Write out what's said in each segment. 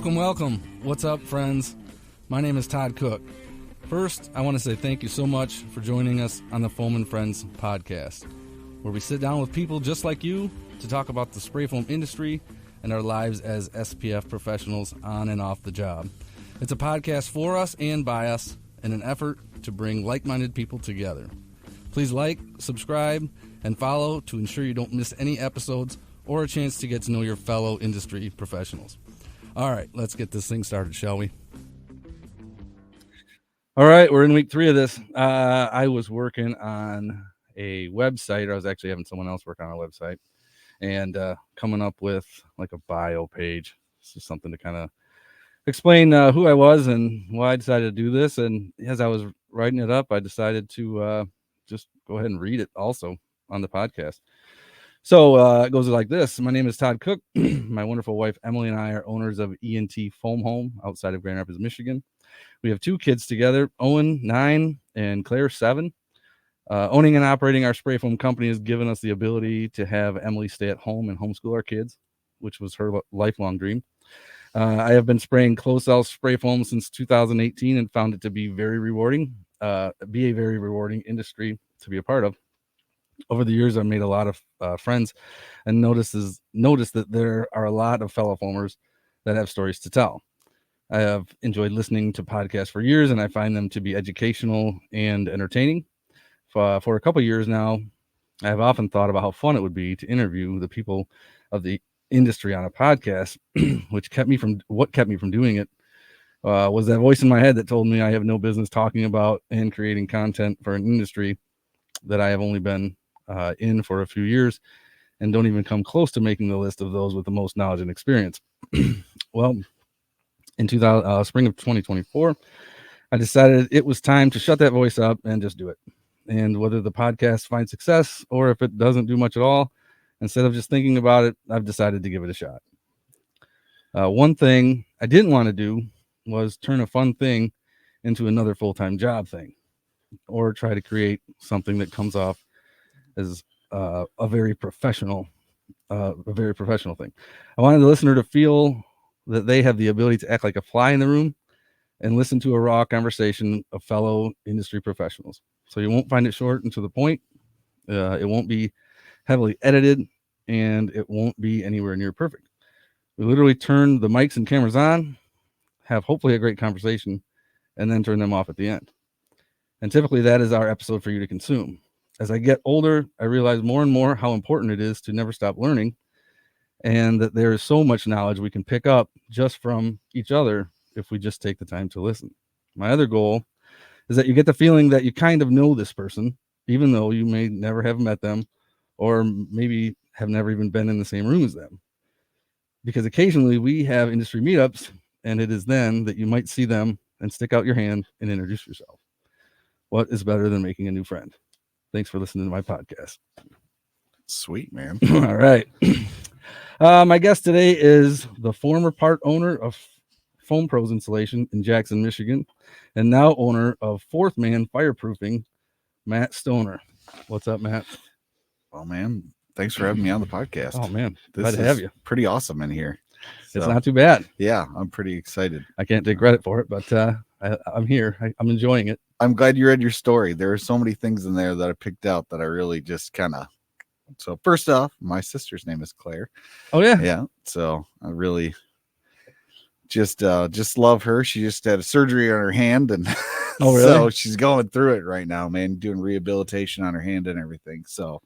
Welcome. What's up, friends? My name is Todd Cook. First, I want to say thank you so much for joining us on the Foam and Friends podcast, where we sit down with people just like you to talk about the spray foam industry and our lives as SPF professionals on and off the job. It's a podcast for us and by us in an effort to bring like-minded people together. Please like, subscribe, and follow to ensure you don't miss any episodes or a chance to get to know your fellow industry professionals. All right, let's get this thing started, shall we? All right, we're in week 3 of this. I was working on a website, or I was actually having someone else work on a website, and coming up with like a bio page. This is something to kind of explain who I was and why I decided to do this. And as I was writing it up, I decided to just go ahead and read it also on the podcast. So it goes like this. My name is Todd Cook. My wonderful wife, Emily, and I are owners of E&T Foam Home outside of Grand Rapids, Michigan. We have 2 kids together, Owen, 9, and Claire, 7. Owning and operating our spray foam company has given us the ability to have Emily stay at home and homeschool our kids, which was her lifelong dream. I have been spraying closed-cell spray foam since 2018 and found it to be a very rewarding industry to be a part of. Over the years, I've made a lot of friends and noticed that there are a lot of fellow foamers that have stories to tell. I have enjoyed listening to podcasts for years, and I find them to be educational and entertaining. For a couple of years now, I have often thought about how fun it would be to interview the people of the industry on a podcast. What kept me from doing it was that voice in my head that told me I have no business talking about and creating content for an industry that I have only been in for a few years and don't even come close to making the list of those with the most knowledge and experience. Well, in spring of 2024, I decided it was time to shut that voice up and just do it. And whether the podcast finds success or if it doesn't do much at all, instead of just thinking about it, I've decided to give it a shot. One thing I didn't want to do was turn a fun thing into another full-time job thing, or try to create something that comes off as a very professional thing. I wanted the listener to feel that they have the ability to act like a fly in the room and listen to a raw conversation of fellow industry professionals. So you won't find it short and to the point. It won't be heavily edited, and it won't be anywhere near perfect. We literally turn the mics and cameras on, have hopefully a great conversation, and then turn them off at the end. And typically that is our episode for you to consume. As I get older, I realize more and more how important it is to never stop learning, and that there is so much knowledge we can pick up just from each other if we just take the time to listen. My other goal is that you get the feeling that you kind of know this person, even though you may never have met them or maybe have never even been in the same room as them. Because occasionally we have industry meetups, and it is then that you might see them and stick out your hand and introduce yourself. What is better than making a new friend? Thanks for listening to my podcast. Sweet, man. All right. My guest today is the former part owner of Foam Pros Insulation in Jackson, Michigan, and now owner of Fourth Man Fireproofing, Matt Stoner. What's up, Matt? Well, man, thanks for having me on the podcast. Oh, man. This Glad to have you. Pretty awesome in here. It's not too bad. Yeah, I'm pretty excited. I can't take credit for it, but I'm here. I'm enjoying it. I'm glad you read your story. There are so many things in there that I picked out that I really just kind of. So first off, my sister's name is Claire. Oh, yeah. Yeah. So I really just love her. She just had a surgery on her hand, and oh, really? So she's going through it right now, man, doing rehabilitation on her hand and everything. So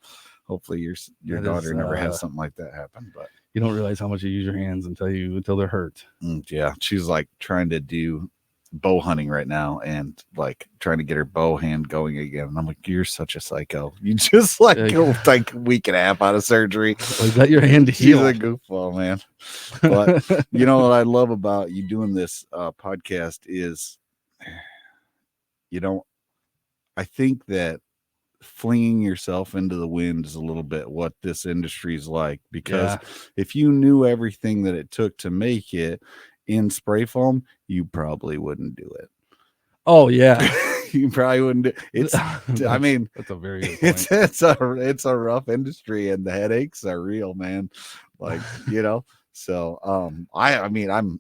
hopefully your daughter never has something like that happen. But you don't realize how much you use your hands until they're hurt. Yeah. She's like trying to do bow hunting right now and like trying to get her bow hand going again. And I'm like, you're such a psycho. You just like go like a week and a half out of surgery. Let your hand heal. She's a goofball, man. But you know what I love about you doing this podcast is, I think that flinging yourself into the wind is a little bit what this industry is like, because if you knew everything that it took to make it in spray foam, you probably wouldn't do it. Oh yeah. You probably wouldn't do it's I mean, that's a very good point. it's a rough industry, and the headaches are real, man. Like, So I mean I'm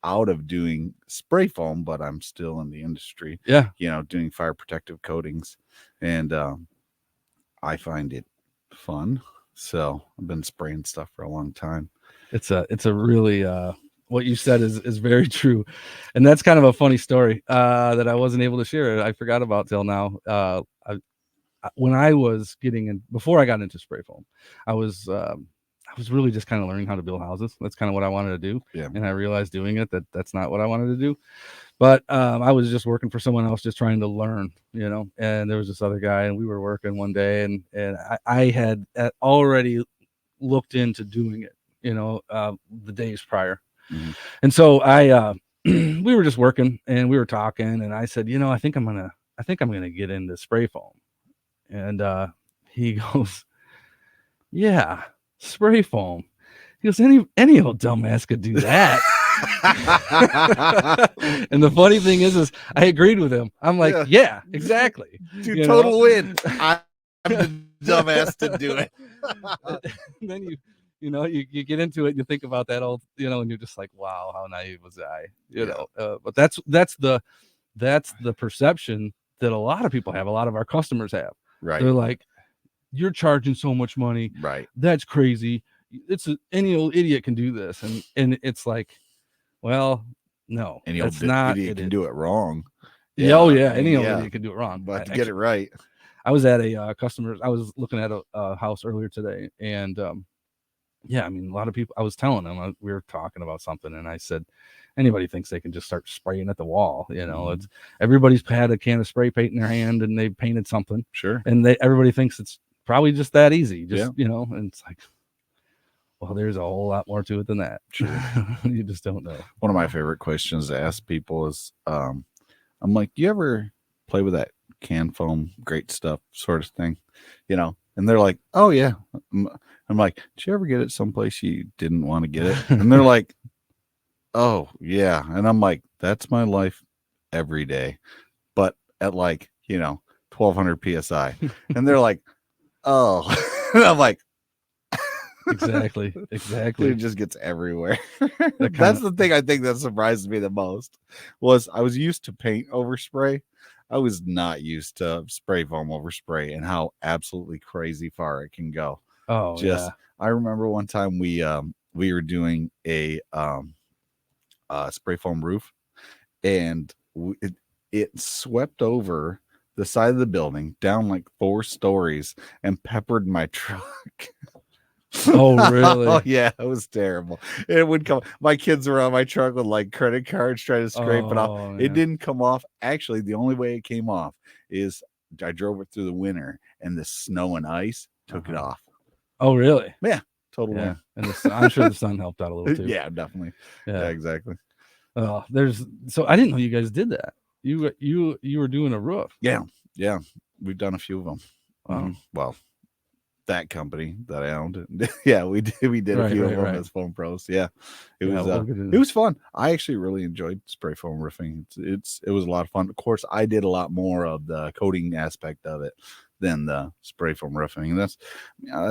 out of doing spray foam, but I'm still in the industry, Yeah. doing fire protective coatings, and I find it fun. So I've been spraying stuff for a long time. It's a really what you said is very true, and that's kind of a funny story that I wasn't able to share. I forgot about till now. When I was getting in before I got into spray foam, I was I was really just kind of learning how to build houses. That's kind of what I wanted to do, Yeah. and I realized doing it that that's not what I wanted to do. But I was just working for someone else, just trying to learn, And there was this other guy, and we were working one day, and I had already looked into doing it, the days prior. Mm-hmm. And so we were just working and we were talking, and I said, I think I'm gonna get into spray foam. And he goes, yeah, spray foam. He goes, any old dumbass could do that. And the funny thing is I agreed with him. I'm like, yeah exactly. Dude, total win. I'm the dumbass to do it. And then you get into it and you think about that old, and you're just like, wow, how naive was I, but that's the perception that a lot of people have, a lot of our customers have. Right. They're like, you're charging so much money. Right. That's crazy. Any old idiot can do this. And it's like, well, no, Any that's old not idiot can do it wrong. Yeah. Oh yeah. Any old idiot can do it wrong. But to get it right. I was at a customer. I was looking at a house earlier today, and yeah, I mean, a lot of people. I was telling them we were talking about something, and I said, anybody thinks they can just start spraying at the wall. It's everybody's had a can of spray paint in their hand and they painted something. Sure. And everybody thinks it's probably just that easy. Just and it's like, well, there's a whole lot more to it than that. Sure. You just don't know. One of my favorite questions to ask people is, I'm like, do you ever play with that can foam, great stuff sort of thing? And they're like, oh yeah. I'm like, did you ever get it someplace you didn't want to get it? And they're like, oh yeah. And I'm like, that's my life every day, but at 1200 psi. And they're like, oh. And I'm like, exactly. It just gets everywhere. That's the thing I think that surprised me the most was I was used to paint over spray. I was not used to spray foam over spray and how absolutely crazy far it can go. Oh, yeah. I remember one time we were doing a spray foam roof, and it swept over the side of the building down like 4 stories and peppered my truck. Oh, really? Oh, yeah, it was terrible. It would come. My kids were on my truck with like credit cards trying to scrape it off. Man. It didn't come off. Actually, the only way it came off is I drove it through the winter, and the snow and ice took it off. Oh, really? Yeah, totally. Yeah. And I'm sure the sun helped out a little too. Yeah, definitely. Yeah, exactly. So I didn't know you guys did that. You were doing a roof. Yeah, we've done a few of them. Wow. Well, that company that I owned. Yeah, we did a few of them as foam pros. Yeah. It was fun. I actually really enjoyed spray foam roofing. It was a lot of fun. Of course, I did a lot more of the coating aspect of it than the spray foam roofing. And that's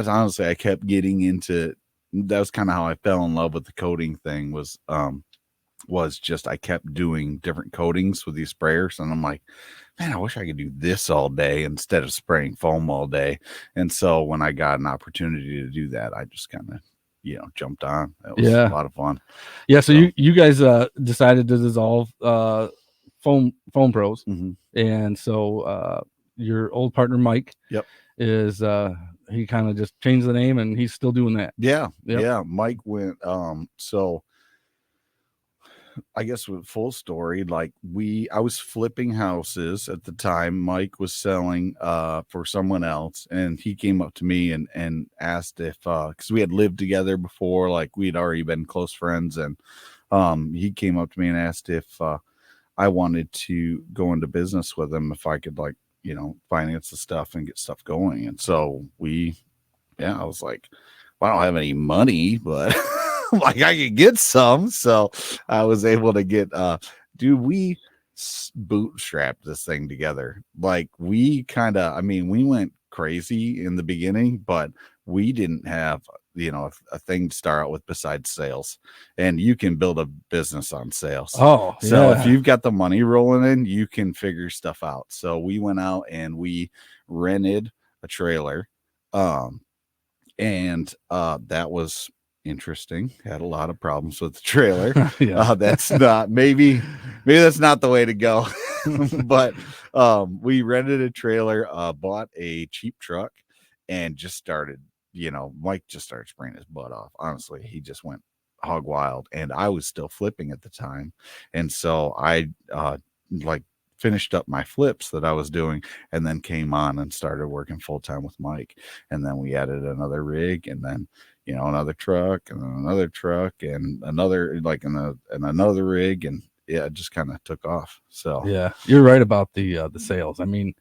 honestly, I kept getting into, that was kind of how I fell in love with the coating thing was just I kept doing different coatings with these sprayers, and I'm like, man, I wish I could do this all day instead of spraying foam all day. And so when I got an opportunity to do that, I just kind of jumped on. It was a lot of fun. Yeah, so you guys decided to dissolve foam pros. Mm-hmm. And so your old partner Mike is he kind of just changed the name, and he's still doing that. Yeah. Mike went so I guess with full story, I was flipping houses at the time. Mike was selling for someone else, and he came up to me and asked if because we had lived together before, like we'd already been close friends, and he came up to me and asked if I wanted to go into business with him, if I could finance the stuff and get stuff going. And so I was like, well, I don't have any money, but like I could get some. So I was able to get, we bootstrapped this thing together. Like we went crazy in the beginning, but we didn't have a thing to start out with besides sales, and you can build a business on sales. Oh, So if yeah. you've got the money rolling in, you can figure stuff out. So we went out and we rented a trailer, um, and that was interesting. Had a lot of problems with the trailer. Yeah. That's not maybe that's not the way to go. But we rented a trailer, bought a cheap truck, and just started. Mike just started spraying his butt off. Honestly, he just went hog wild, and I was still flipping at the time, and so I like finished up my flips that I was doing, and then came on and started working full time with Mike. And then we added another rig, and then another truck, and then another truck, and another and another rig, and yeah, it just kind of took off. So Yeah, you're right about the sales. I mean,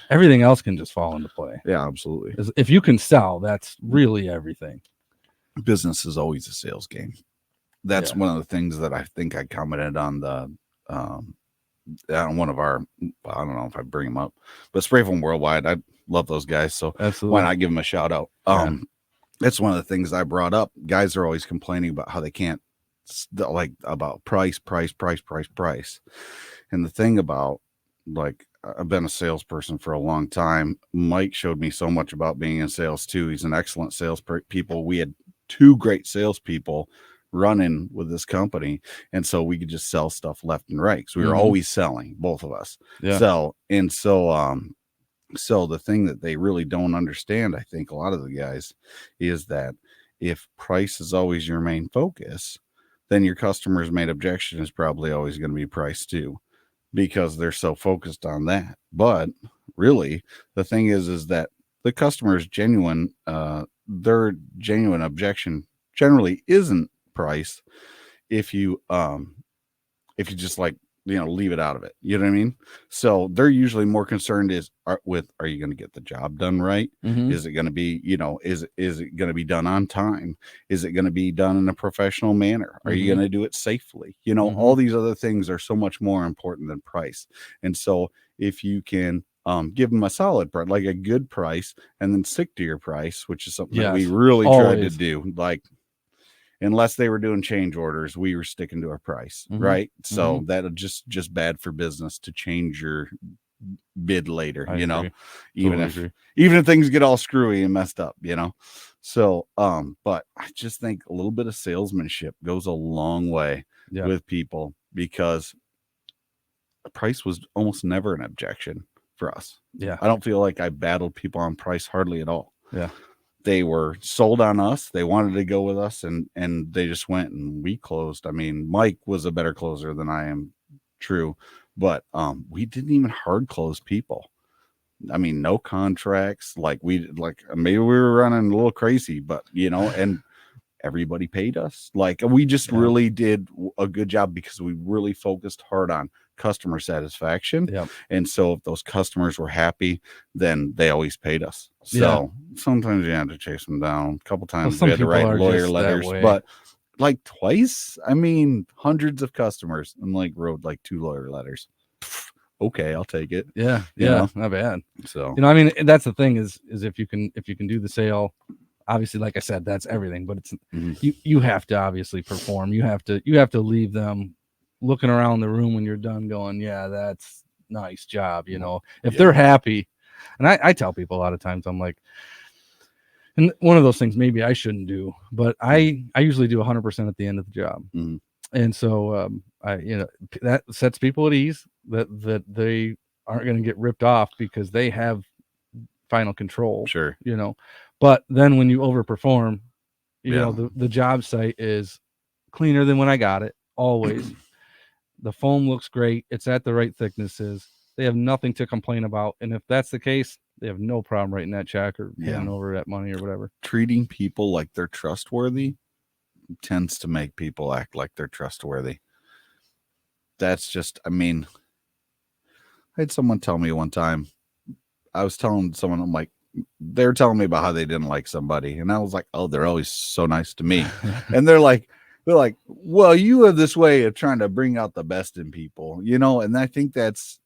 everything else can just fall into play. yeah, absolutely. If you can sell, that's really everything. Business is always a sales game. That's Yeah. one of the things that I think I commented on the on one of our, I don't know if I bring them up, but Spray Foam Worldwide, I love those guys, so Absolutely. why not give them a shout out? Yeah. That's one of the things I brought up. Guys are always complaining about how they can't, like, about price. And the thing about, like, I've been a salesperson for a long time. Mike showed me so much about being in sales too. He's an excellent people. We had two great salespeople running with this company, and so we could just sell stuff left and right. So we were always selling, both of us. Yeah. So the thing that they really don't understand, I think, a lot of the guys, is that if price is always your main focus, then your customer's main objection is probably always going to be price too, because they're so focused on that. But really, the thing is that the customer's genuine, their genuine objection generally isn't price. If you just, like, leave it out of it, you know what I mean? So they're usually more concerned are you going to get the job done right? Mhm. Is it going to be, is it going to be done on time? Is it going to be done in a professional manner? Are you going to do it safely? All these other things are so much more important than price. And so if you can give them a solid price, like a good price, and then stick to your price, which is something that we Yes, really tried to always. do. Like, unless they were doing change orders, we were sticking to our price, Mhm. right? So that'll just bad for business to change your bid later, I agree. even Totally if agree. even if things get all screwy and messed up. So but I just think a little bit of salesmanship goes a long way Yeah. with people, because the price was almost never an objection for us. Yeah. I don't feel like I battled people on price hardly at all. Yeah. They were sold on us. They wanted to go with us, and they just went, and we closed. I mean, Mike was a better closer than I am, true, but we didn't even hard close people. I mean, no contracts. Like, maybe we were running a little crazy, but and everybody paid us. Like, we just Yeah. really did a good job, because we really focused hard on customer satisfaction. Yep. And so if those customers were happy, then they always paid us. Yeah. So sometimes you had to chase them down. A couple Well, times some we had to people write are lawyer just that letters, way. but like twice, I mean, hundreds of customers, and like wrote like 2 lawyer letters. Okay, I'll take it. Yeah. You Yeah. know? Not bad. So I mean, that's the thing is if you can do the sale, obviously, like I said, that's everything. But it's you have to obviously perform. You have to leave them looking around the room when you're done, going, yeah, that's nice job. If they're happy, and I tell people a lot of times, I'm like, and one of those things maybe I shouldn't do, but I usually do 100% at the end of the job. And so that sets people at ease that they aren't going to get ripped off because they have final control. Sure. But then when you overperform, the job site is cleaner than when I got it, always. The foam looks great. It's at the right thicknesses. They have nothing to complain about. And if that's the case, they have no problem writing that check or handing over that money or whatever. Treating people like they're trustworthy tends to make people act like they're trustworthy. That's just, I mean, I had someone tell me one time, I was telling someone, I'm like, they're telling me about how they didn't like somebody. And I was like, oh, they're always so nice to me. And they're like, well, you have this way of trying to bring out the best in people, and I think that's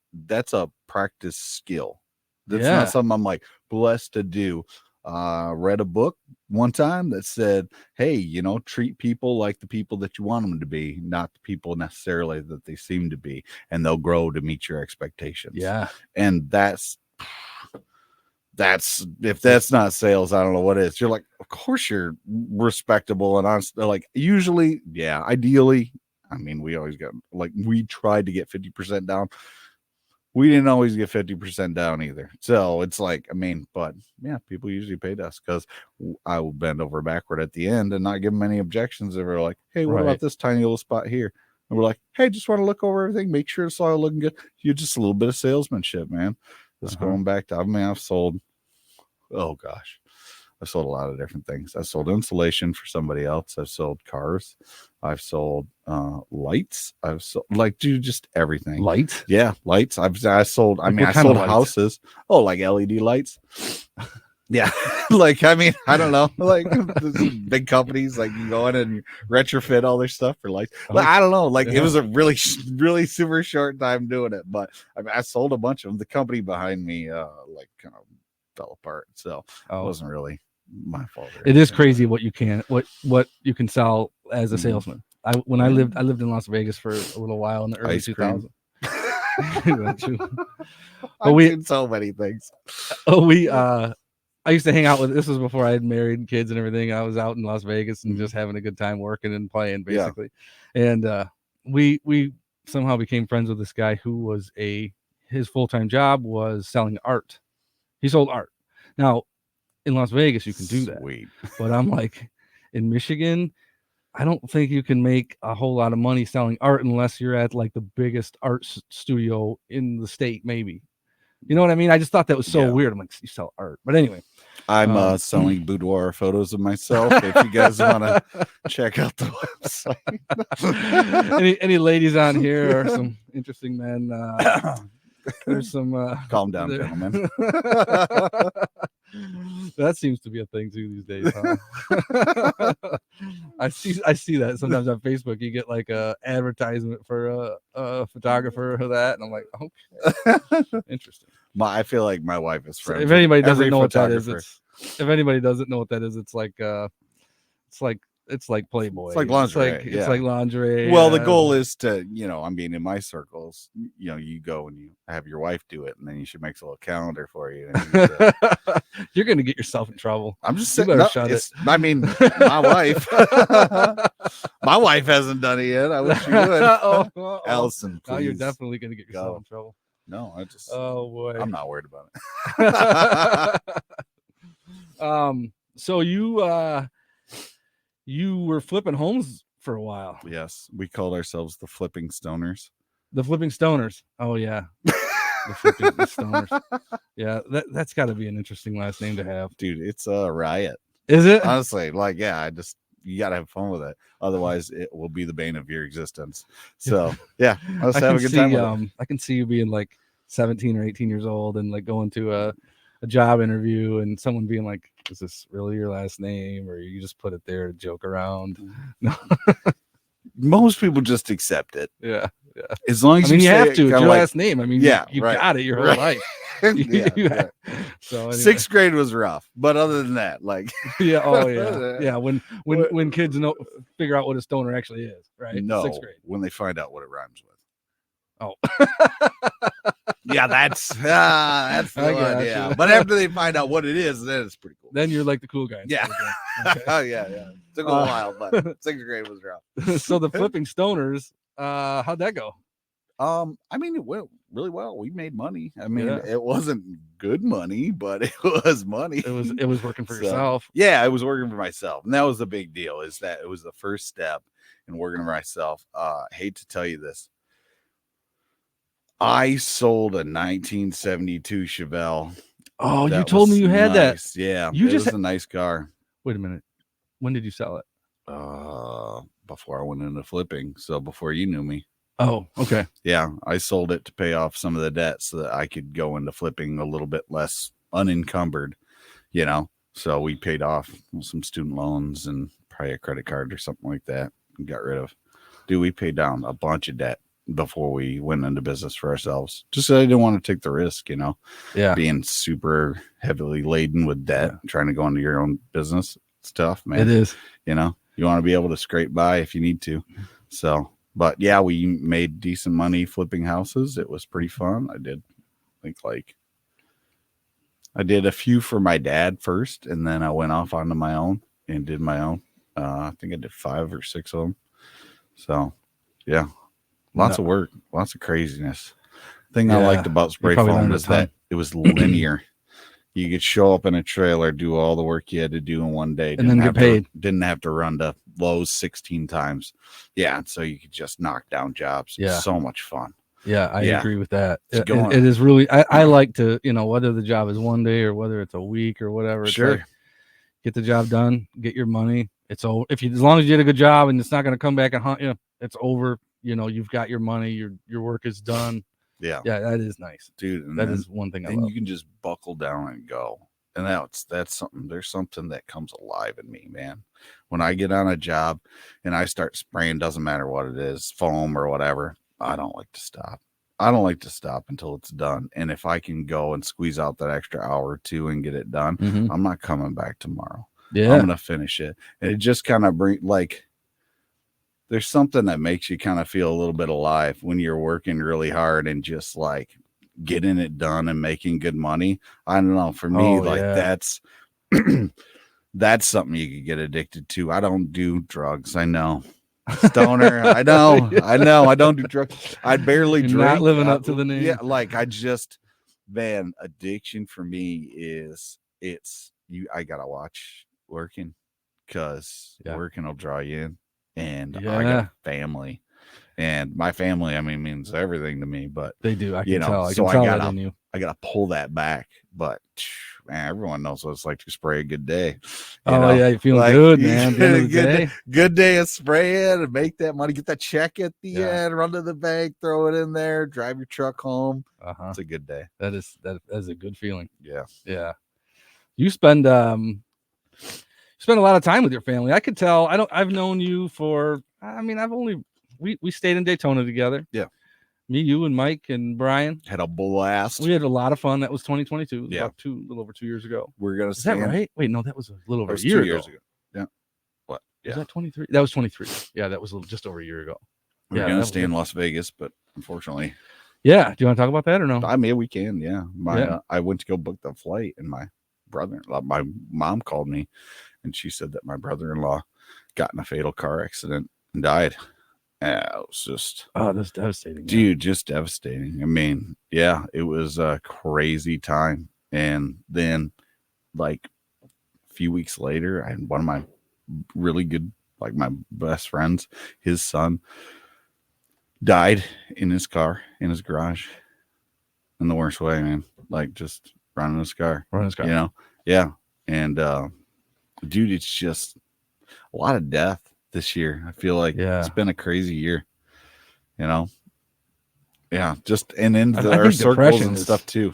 a practice skill. That's not something I'm like blessed to do. Read a book one time that said, hey, treat people like the people that you want them to be, not the people necessarily that they seem to be, and they'll grow to meet your expectations. Yeah. And that's if that's not sales, I don't know what is. You're like, of course you're respectable and honest. Like usually, yeah, ideally, I mean, we always got like we tried to get 50% down. We didn't always get 50% down either. So it's like, I mean, but yeah, people usually paid us because I will bend over backward at the end and not give them any objections. They were like, hey, what about this tiny little spot here? And we're like, hey, just want to look over everything, make sure it's all looking good. You're just a little bit of salesmanship, man. Just going back to, I mean, I've sold, oh gosh, I've sold a lot of different things. I've sold insulation for somebody else. I've sold cars. I've sold lights. I've sold like dude, just everything. Lights? Yeah, lights. I sold. I mean, I sold houses. Oh, like LED lights. Yeah, like I mean, I don't know, like big companies, like you go in and you retrofit all their stuff for lights. Like, I don't know, like it was a really, really super short time doing it, but I mean, I sold a bunch of them. The company behind me, like kind of fell apart, so it wasn't really my fault. It is crazy what you can you can sell as a salesman. I lived in Las Vegas for a little while in the early 2000s. But we did so many things. I used to hang out with, this was before I had married kids and everything. I was out in Las Vegas and just having a good time working and playing basically. And we somehow became friends with this guy who was his full-time job was selling art. He sold art. Now in Las Vegas, you can do that. But I'm like, in Michigan, I don't think you can make a whole lot of money selling art unless you're at like the biggest art studio in the state, maybe. You know what I mean? I just thought that was so weird. I'm like, you sell art. But anyway. I'm selling boudoir photos of myself. If you guys want to check out the website. any ladies on here or some interesting men? There's some calm down, gentlemen. That seems to be a thing too these days, huh? I see that sometimes on Facebook. You get like a advertisement for a photographer or that, and I'm like, okay, interesting. I feel like my wife is friends. So if anybody doesn't know what that is, it's like Playboy. It's like lingerie. It's like lingerie. Well, the goal is to, I mean, in my circles, you go and you have your wife do it, and then she makes a little calendar for you. And you're going to get yourself in trouble. I'm just saying. No, I mean, my wife hasn't done it yet. I wish you would. Allison, please. Now you're definitely going to get yourself in trouble. No, oh boy, I'm not worried about it. So you were flipping homes for a while. Yes, we called ourselves the Flipping Stoners. The Flipping Stoners. Oh yeah, the Flipping Stoners. Yeah, that's got to be an interesting last name to have, dude. It's a riot. Is it? Honestly, like, yeah, you gotta have fun with it. Otherwise, it will be the bane of your existence. So yeah, let's have a good time with it. I can see you being like 17 or 18 years old and like going to a job interview and someone being like, is this really your last name, or you just put it there to joke around? No. Most people just accept it. Yeah. As long as you have to, it's your last name. I mean, you right, got it your whole life. So anyway. 6th grade was rough, but other than that, like yeah. When kids figure out what a stoner actually is, right? No, 6th grade. When they find out what it rhymes with. Oh. Yeah, that's the one. Yeah. But after they find out what it is, then it's pretty cool. Then you're like the cool guy. Yeah. Okay. Oh yeah. Took a while, but 6th grade was rough. So the Flipping Stoners, how'd that go? I mean, it went really well. We made money. I mean, it wasn't good money, but it was money. It was working for yourself. Yeah, it was working for myself. And that was the big deal, is that it was the first step in working for myself. Hate to tell you this. I sold a 1972 Chevelle. Oh, you told me you had that. Yeah, it was a nice car. Wait a minute. When did you sell it? Before I went into flipping. So before you knew me. Oh, okay. Yeah, I sold it to pay off some of the debt so that I could go into flipping a little bit less unencumbered, So we paid off some student loans and probably a credit card or something like that and got rid of. Dude, we paid down a bunch of debt. before we went into business for ourselves. Just I didn't want to take the risk, Yeah. being super heavily laden with debt, Yeah. trying to go into your own business. It's tough, man. It is. You want to be able to scrape by if you need to. So, but yeah, we made decent money flipping houses. It was pretty fun. I did a few for my dad first, and then I went off onto my own and did my own. I think I did 5 or 6 of them. So, yeah, lots of work, lots of craziness. Thing I liked about spray foam was that it was linear. You could show up in a trailer, do all the work you had to do in one day, and then get paid. Didn't have to run to Lowe's 16 times. Yeah, so you could just knock down jobs. Yeah, so much fun. Yeah, I agree with that. It is really. I like to, whether the job is one day or whether it's a week or whatever. It's like, get the job done, get your money. It's over. As long as you did a good job and it's not going to come back and hunt you, it's over. You've got your money. Your work is done. Yeah, that is nice, dude. And that is one thing I love. And you can just buckle down and go. And that's something. There's something that comes alive in me, man. When I get on a job and I start spraying, doesn't matter what it is, foam or whatever, I don't like to stop. I don't like to stop until it's done. And if I can go and squeeze out that extra hour or two and get it done, I'm not coming back tomorrow. Yeah, I'm gonna finish it. And it just kind of there's something that makes you kind of feel a little bit alive when you're working really hard and just like getting it done and making good money. I don't know. For me, that's that's something you could get addicted to. I don't do drugs. I know. Stoner. I know. I don't do drugs. I barely drink. Not living up to the name. Yeah, man, addiction for me is I gotta watch working because working will draw you in. And I got a family, and my family, means everything to me. But they do. I can tell. I can tell that in you. I gotta pull that back. But man, everyone knows what it's like to spray a good day. You're feeling good, man. Good day of spraying and make that money. Get that check at the end. Run to the bank, throw it in there, drive your truck home. It's a good day. That is a good feeling. Yeah. You spend a lot of time with your family. I could tell. I've known you for, we stayed in Daytona together. Yeah. Me, you, and Mike and Brian had a blast. We had a lot of fun. That was 2022. Yeah. About a little over 2 years ago. We're going to Is that right? Wait, no, that was a little over a year ago. Yeah. What? Yeah. Was that 23? That was 23. Yeah. That was just over a year ago. We're going to stay in Las Vegas, but unfortunately. Yeah. Do you want to talk about that or no? We can. Yeah. I went to go book the flight, and my mom called me, and she said that my brother-in-law got in a fatal car accident and died. It was just... Oh, that's devastating. Dude, just devastating. It was a crazy time. And then, like, a few weeks later, I had one of my really good, like, my best friends, his son, died in his car, in his garage. In the worst way, man. Like, just running his car. Yeah. And, dude, it's just a lot of death this year. I feel like it's been a crazy year, just and into our circles and stuff too.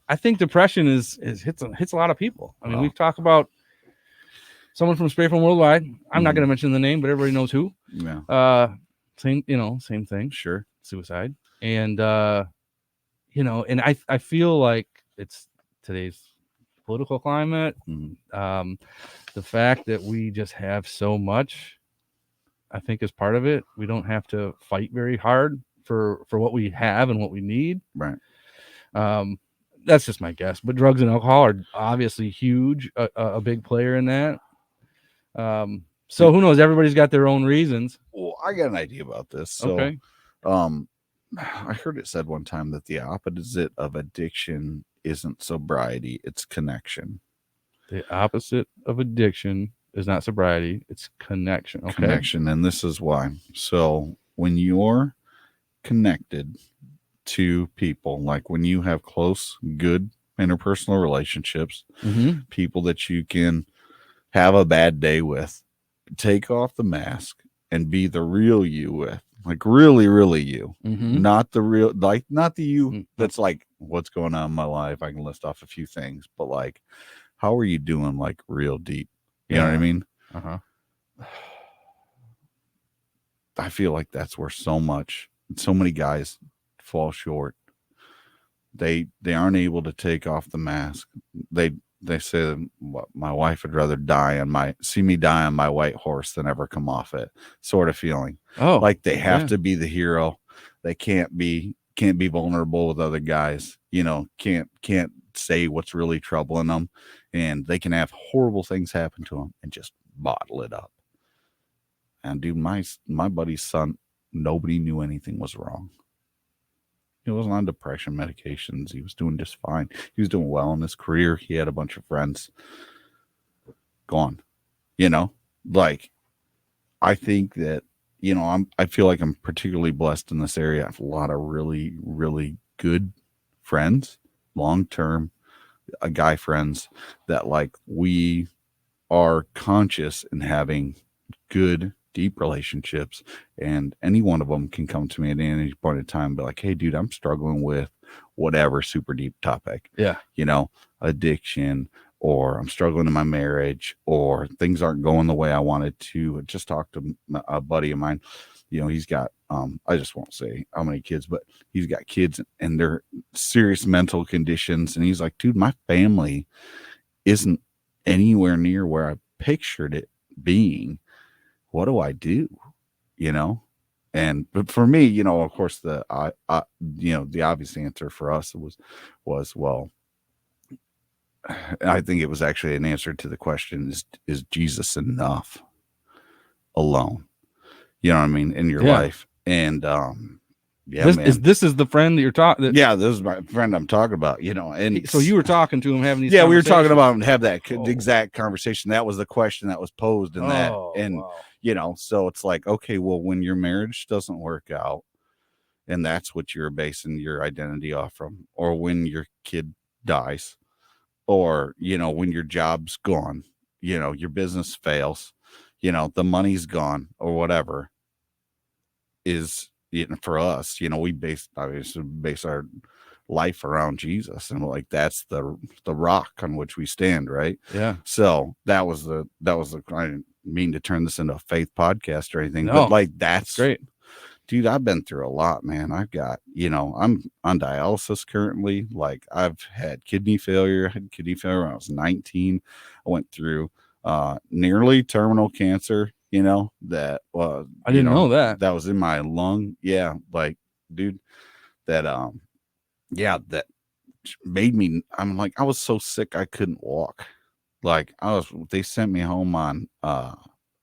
I think depression is hits a lot of people. We've talked about someone from Spray Foam Worldwide. I'm not going to mention the name, but everybody knows who. Yeah. Same thing. Sure. Suicide. And, and I feel like it's today's political climate. The fact that we just have so much, I think, is part of it. We don't have to fight very hard for what we have and what we need. Right. That's just my guess. But drugs and alcohol are obviously huge, a big player in that. So who knows? Everybody's got their own reasons. Well, I got an idea about this. So, okay. I heard it said one time that the opposite of addiction isn't sobriety, it's connection. The opposite of addiction is not sobriety, it's connection. Okay. Connection, and this is why. So when you're connected to people, like when you have close, good interpersonal relationships, people that you can have a bad day with, take off the mask and be the real you with, like really, really you, not the real, like not the you that's like, what's going on in my life? I can list off a few things, but like, how are you doing? Like real deep. You know what I mean? I feel like that's where so much So many guys fall short. They aren't able to take off the mask. They they say my wife would rather see me die on my white horse than ever come off it, sort of feeling. Oh, Like they have yeah. to be the hero. They can't be vulnerable with other guys. Can't say what's really troubling them, and they can have horrible things happen to them and just bottle it up. And dude, my buddy's son, nobody knew anything was wrong. He wasn't on depression medications. He was doing just fine. He was doing well in his career. He had a bunch of friends. Gone. You know, like I think that I feel like I'm particularly blessed in this area. I have a lot of really really good friends, long term guy friends that like we are conscious in having good deep relationships, and any one of them can come to me at any point in time and be like, hey dude, I'm struggling with whatever super deep topic, Yeah. addiction, or I'm struggling in my marriage, or things aren't going the way I wanted to. I just talked to a buddy of mine. He's got I just won't say how many kids, but he's got kids and they're serious mental conditions, and he's like, dude, my family isn't anywhere near where I pictured it being. What do I do? You know? But for me, of course, the obvious answer for us was, well, I think it was actually an answer to the question, is Jesus enough alone? You know what I mean? In your Yeah. life. And, yeah, This man. is the friend that you're talking. Yeah, this is my friend I'm talking about, and So you were talking to him, having these. yeah, we were talking conversations? about and have that exact conversation. That was the question that was posed in that. Oh, And, wow. so it's like, okay, well, when your marriage doesn't work out and that's what you're basing your identity off from, or when your kid dies, or, when your job's gone, your business fails, the money's gone or whatever, is for us, we obviously base our life around Jesus, and like that's the rock on which we stand, right? Yeah. So that was the I didn't mean to turn this into a faith podcast or anything, No, but like that's great. dude, I've been through a lot, man. I've got, I'm on dialysis currently. Like I've had kidney failure. I had kidney failure when I was 19. I went through nearly terminal cancer, that was, I didn't know that. that was in my lung. Yeah. Like, dude, that, that made me, I'm like, I was so sick I couldn't walk. Like they sent me home on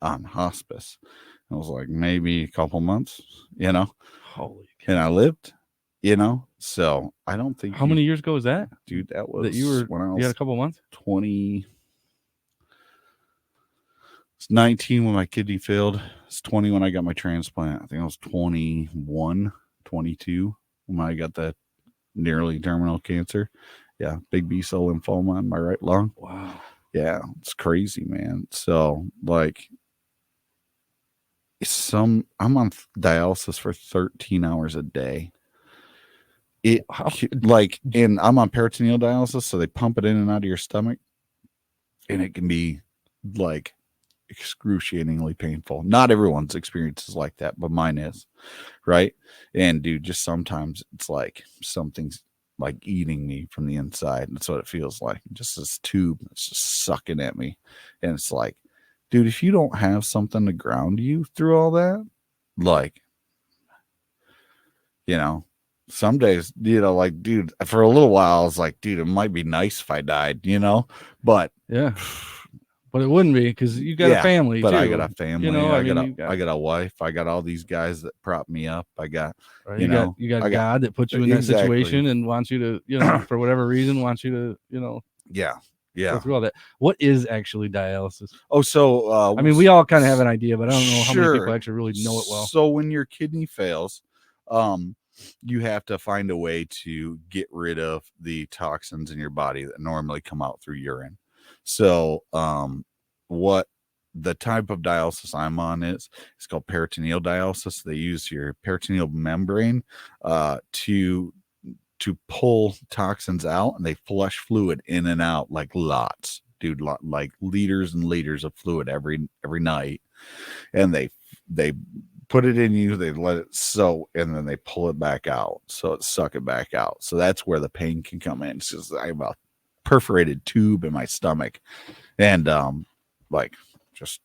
hospice. I was like, maybe a couple months, Holy cow. and I lived, so I don't think. How many years ago was that? Dude, that was that you when I had was a couple months? 20. It's 19 when my kidney failed. It's 20 when I got my transplant. I think I was 21, 22 when I got that nearly terminal cancer. Yeah, big B cell lymphoma in my right lung. Wow. Yeah, it's crazy, man. So like I'm on dialysis for 13 hours a day. And I'm on peritoneal dialysis, so they pump it in and out of your stomach, and it can be like excruciatingly painful. Not everyone's experience is like that, but mine is, right? And dude, just sometimes it's like something's like eating me from the inside. That's what it feels like. Just this tube that's just sucking at me. And it's like, dude, if you don't have something to ground you through all that, like, some days, like, dude, for a little while, I was like, dude, it might be nice if I died, but yeah, but it wouldn't be because you got a family. But too. I got a family. I got a wife. I got all these guys that prop me up. I got, you got God that puts you in that situation and wants you to, for whatever reason, wants you to, yeah. go through all that. What is actually dialysis? Oh, so I mean, we all kind of have an idea, but I don't know how many people actually really know it well. So when your kidney fails, you have to find a way to get rid of the toxins in your body that normally come out through urine. So, what the type of dialysis I'm on is, it's called peritoneal dialysis. They use your peritoneal membrane, to pull toxins out, and they flush fluid in and out like lots, dude, like liters and liters of fluid every night. And they put it in you, they let it soak, and then they pull it back out. So it suck it back out. So that's where the pain can come in. It's just I have a perforated tube in my stomach, and like just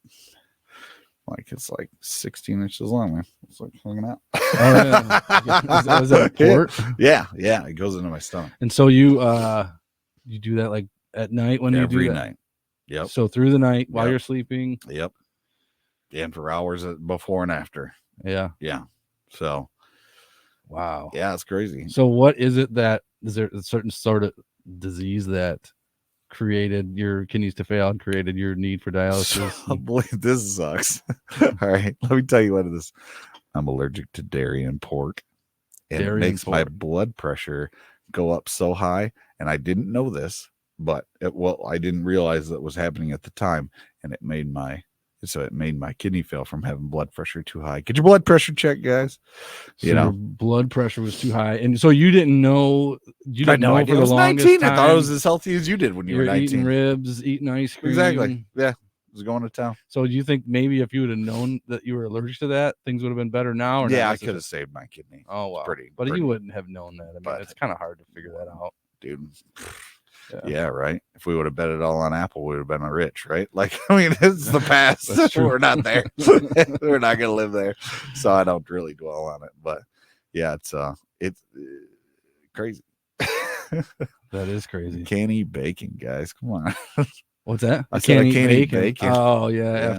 like it's like 16 inches long, man. It's like hanging out. Oh yeah, was that a port? Yeah, it goes into my stomach. And so you do that like at night when every you do that? night. Yep. So through the night while you're sleeping. Yep. And for hours before and after. Yeah. Yeah. So. Wow. Yeah, it's crazy. So what is it that is there a certain sort of disease that created your kidneys to fail and created your need for dialysis? So, boy, this sucks. All right, let me tell you what it is. I'm allergic to dairy and pork, and it makes my blood pressure go up so high. And I didn't know this, but I didn't realize that was happening at the time, and it made my kidney fail from having blood pressure too high. Get your blood pressure checked, guys. So your blood pressure was too high, and so you didn't know. You didn't know for the longest 19. Time. I thought I was as healthy as you did when you were 19. Eating ribs, eating ice cream. Exactly. Yeah, I was going to town. So do you think maybe if you would have known that you were allergic to that, things would have been better now? Or yeah, I could have saved my kidney. Oh wow, but you wouldn't have known that. I mean, it's kind of hard to figure that out, dude. Yeah, right. If we would have bet it all on Apple, we would have been rich, right? Like, I mean, it's the past. We're not there. We're not gonna live there, so I don't really dwell on it. But yeah, it's crazy. That is crazy. Can't eat bacon, guys. Come on. What's that? I can't eat bacon. Oh yeah.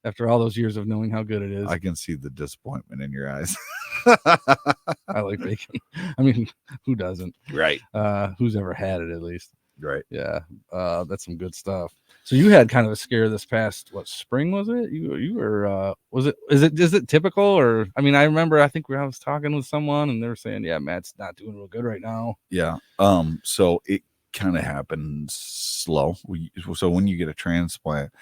After all those years of knowing how good it is, I can see the disappointment in your eyes. I like bacon. I mean, who doesn't? Right. Who's ever had it at least? Right. Yeah. That's some good stuff. So you had kind of a scare this past spring, was it? You were is it typical, or I mean, I remember I was talking with someone and they were saying, yeah, Matt's not doing real good right now. Yeah. So it kind of happens slow. So when you get a transplant,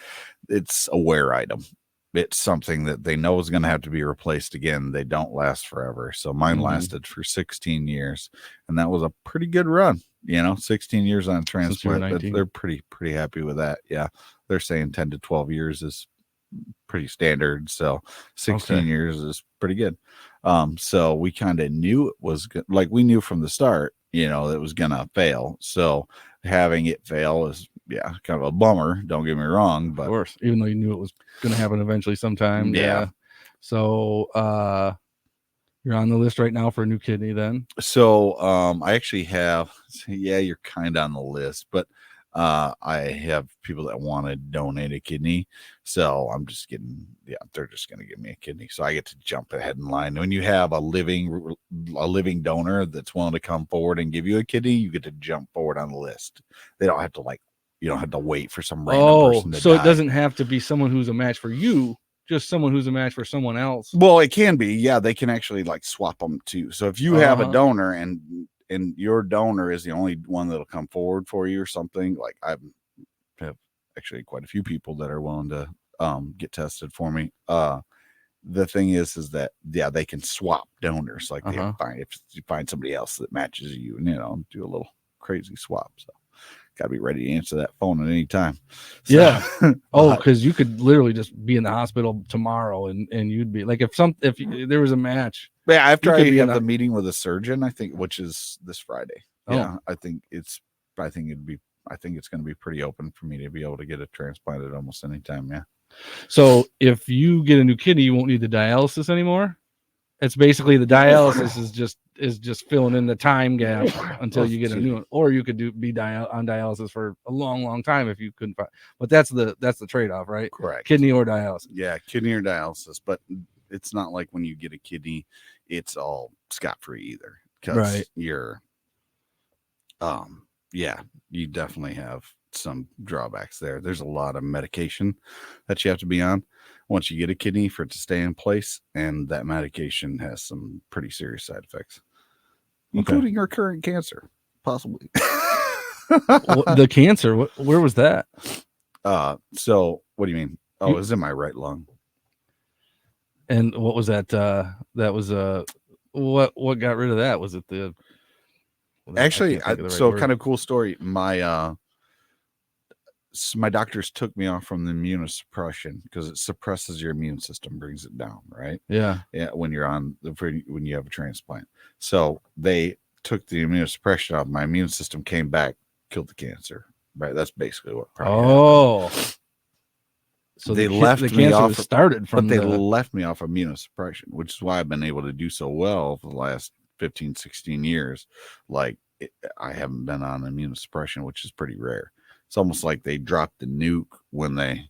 it's a wear item. It's something that they know is going to have to be replaced again. They don't last forever. So mine lasted for 16 years, and that was a pretty good run. 16 years on transplant. They're pretty happy with that. Yeah, they're saying 10 to 12 years is pretty standard. So 16 years is pretty good. So we kind of knew it was good. Like we knew from the start, it was gonna fail. So having it fail is kind of a bummer. Don't get me wrong, but of course, even though you knew it was gonna happen eventually sometime. Yeah. So you're on the list right now for a new kidney then? So I actually have, you're kind of on the list, but I have people that want to donate a kidney. So I'm just they're just going to give me a kidney. So I get to jump ahead in line. When you have a living donor that's willing to come forward and give you a kidney, you get to jump forward on the list. They don't have to you don't have to wait for some random person to die. It doesn't have to be someone who's a match for you. Just someone who's a match for someone else. Well, it can be. Yeah, they can actually swap them too. So if you have a donor and your donor is the only one that'll come forward for you or something, like I have actually quite a few people that are willing to get tested for me. The thing is that they can swap donors. Like if you find somebody else that matches you, and do a little crazy swap. So got to be ready to answer that phone at any time. So, yeah. Because you could literally just be in the hospital tomorrow and you'd be like, if there was a match. Yeah, after I have the meeting with a surgeon, I think, which is this Friday. Yeah, I think it's going to be pretty open for me to be able to get it transplanted almost anytime. Yeah. So if you get a new kidney, you won't need the dialysis anymore. It's basically the dialysis is just filling in the time gap until you get a new one, or you could be on dialysis for a long time if you couldn't find. But that's the trade-off, right? Correct. Kidney or dialysis. Yeah, kidney or dialysis. But it's not like when you get a kidney, it's all scot-free either. Because you're, you definitely have some drawbacks there. There's a lot of medication that you have to be on once you get a kidney for it to stay in place, and that medication has some pretty serious side effects, including recurrent cancer, possibly. The cancer, where was that? So what do you mean? Oh, it was in my right lung. And what was that? That was what got rid of that? Was it the? Actually, kind of cool story. My my doctors took me off from the immunosuppression because it suppresses your immune system, brings it down, right? Yeah. Yeah, when you're when you have a transplant. So they took the immunosuppression off. My immune system came back, killed the cancer. Right, that's basically what probably Oh. happened. So They the left me cancer off, was started but from they the. left me off immunosuppression, which is why I've been able to do so well for the last 15, 16 years. Like I haven't been on immunosuppression, which is pretty rare. It's almost like they dropped the nuke when they,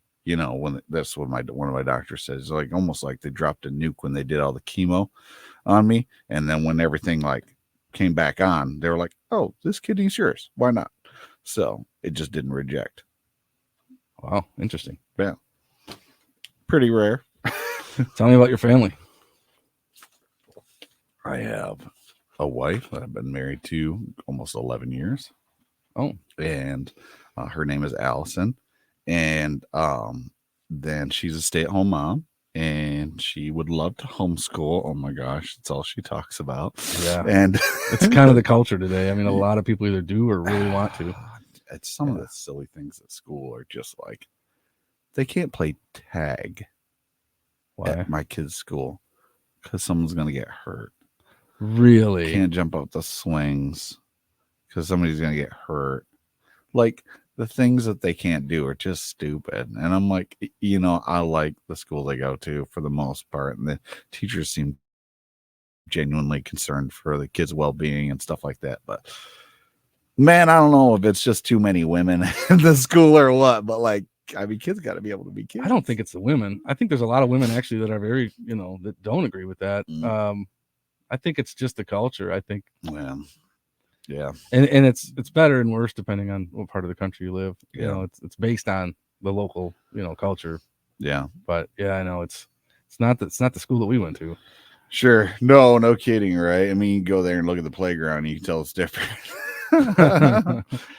that's what one of my doctors says. It's like almost like they dropped a nuke when they did all the chemo on me, and then when everything like came back on, they were like, "Oh, this kidney's yours. Why not?" So it just didn't reject. Wow, interesting. Yeah, pretty rare. Tell me about your family. I have a wife that I've been married to almost 11 years. Oh, and her name is Allison. And then she's a stay-at-home mom, and she would love to homeschool. Oh my gosh, that's all she talks about. yeah. And It's kind of the culture today. I mean, a lot of people either do or really want to. It's some of the silly things at school are just like they can't play tag at my kids' school because someone's gonna get hurt. Really? Can't jump up the swings because somebody's gonna get hurt. Like the things that they can't do are just stupid. And I'm like, I like the school they go to for the most part, and the teachers seem genuinely concerned for the kids' well-being and stuff like that. But man, I don't know if it's just too many women in the school or what, but like, I mean, kids got to be able to be kids. I don't think it's the women. I think there's a lot of women actually that are very, that don't agree with that. I think it's just the culture. I think. Well, yeah. And it's better and worse depending on what part of the country you live. Yeah. It's based on the local, culture. Yeah. But yeah, I know it's not the school that we went to. Sure. No kidding, right? I mean, you go there and look at the playground and you can tell it's different.